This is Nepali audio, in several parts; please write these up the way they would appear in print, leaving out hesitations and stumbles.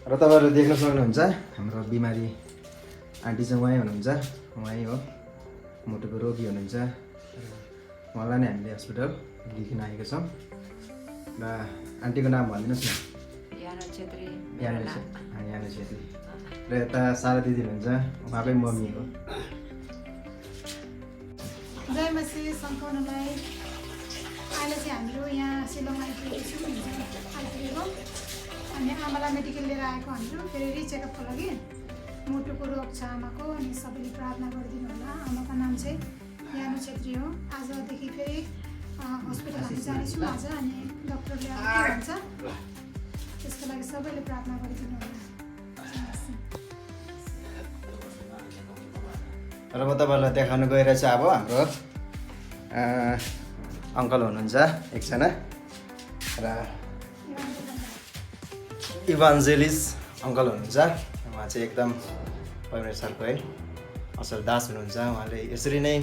र तपाईँहरू देख्न सक्नुहुन्छ हाम्रो बिमारी आन्टी चाहिँ उहाँ हुनुहुन्छ, उहाँ हो मुटुको रोगी हुनुहुन्छ। उहाँलाई नै हामीले हस्पिटल लिन आएको छौँ। र आन्टीको नाम भनिदिनुहोस् न। याना छेत्री। याना छेत्री। र यता सारा दिदी हुनुहुन्छ, उहाँकै मम्मी हो। जय मसी सम्पूर्णलाई अहिले चाहिँ हाम्रो यहाँ शिलङमा आइपुगेको आइपुगेको अनि आमालाई मेडिकल लिएर आएको हाम्रो फेरि रिचेकअपको लागि। मुटुको रोग छ आमाको अनि सबैले प्रार्थना गरिदिनु होला। आमाको नाम चाहिँ यानु छेत्री हो। आजदेखि फेरि हस्पिटल हामी जानेछौँ आज अनि डक्टरले अब के भन्छ त्यसको लागि सबैले प्रार्थना गरिदिनु होला। र म तपाईँलाई देखाउन गइरहेछु अब हाम्रो अङ्कल हुनुहुन्छ एकजना र इभान्जेलिस अङ्कल हुनुहुन्छ। उहाँ चाहिँ एकदम परमेश्वरको है असल दास हुनुहुन्छ। उहाँले यसरी नै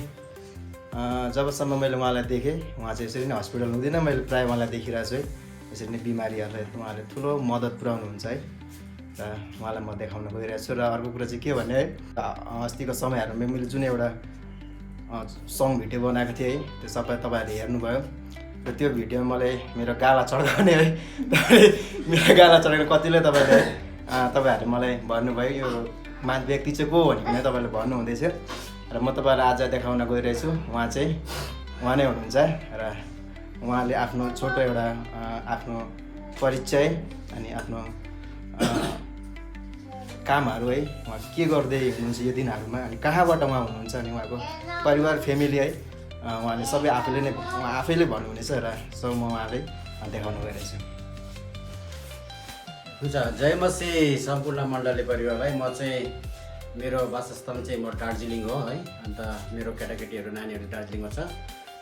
जबसम्म मैले उहाँलाई देखेँ उहाँ चाहिँ यसरी नै हस्पिटल हुँदैन, मैले प्रायः उहाँलाई देखिरहेको छु है। यसरी नै बिमारीहरूलाई उहाँले ठुलो मद्दत पुर्याउनुहुन्छ है। र उहाँलाई म देखाउन गइरहेको छु। र अर्को कुरा चाहिँ के भने है, अस्तिको समयहरूमा मैले जुन एउटा सङ भिडियो बनाएको थिएँ है, त्यो सबै तपाईँहरूले हेर्नुभयो। र त्यो भिडियोमा मलाई मेरो गाला चढाउने है, मेरो गाला चढाउने कतिले तपाईँहरूले मलाई भन्नुभयो यो व्यक्ति चाहिँ को भनिकन तपाईँले भन्नुहुँदैछ। र म तपाईँलाई आज देखाउन गइरहेछु। उहाँ नै हुनुहुन्छ र उहाँले आफ्नो छोटो एउटा आफ्नो परिचय अनि आफ्नो कामहरू है, उहाँ के गर्दै हुनुहुन्छ यो दिनहरूमा अनि कहाँबाट उहाँ हुनुहुन्छ अनि उहाँको परिवार फ्यामिली है, उहाँले सबै आफैले भन्नुहुनेछ र सो म उहाँले देखाउन गइरहेछु। हुन्छ। जय मसी सम्पूर्ण मण्डली परिवारलाई। म चाहिँ मेरो वासस्थान चाहिँ म दार्जिलिङ हो है। अन्त मेरो केटाकेटीहरू नानीहरू दार्जिलिङमा छ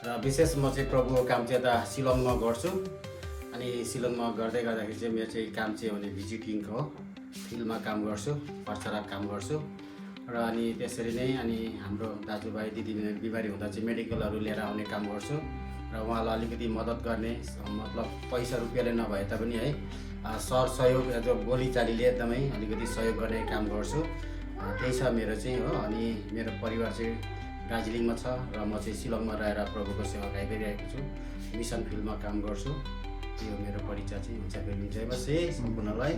र विशेष म चाहिँ प्रभुको काम चाहिँ यता शिलङमा गर्छु। अनि शिलङमा गर्दै गर्दाखेरि चाहिँ मेरो चाहिँ काम चाहिँ भने भिजिटिङ हो, फिल्डमा काम गर्छु, प्रचारक काम गर्छु। र अनि त्यसरी नै अनि हाम्रो दाजुभाइ दिदीबहिनी बिमारी हुँदा चाहिँ मेडिकलहरू लिएर आउने काम गर्छु र उहाँलाई अलिकति मद्दत गर्ने, मतलब पैसा रुपियाँले नभए तापनि है सर सहयोग बोलीचालीले एकदमै अलिकति सहयोग गर्ने काम गर्छु। त्यही छ मेरो चाहिँ हो। अनि मेरो परिवार चाहिँ दार्जिलिङमा छ र म चाहिँ शिलङमा रहेर प्रभुको सेवा गरिरहेको छु, मिसन फिल्डमा काम गर्छु। यो मेरो परिचय चाहिँ हुन्छ। जय मसी सम्पूर्णलाई।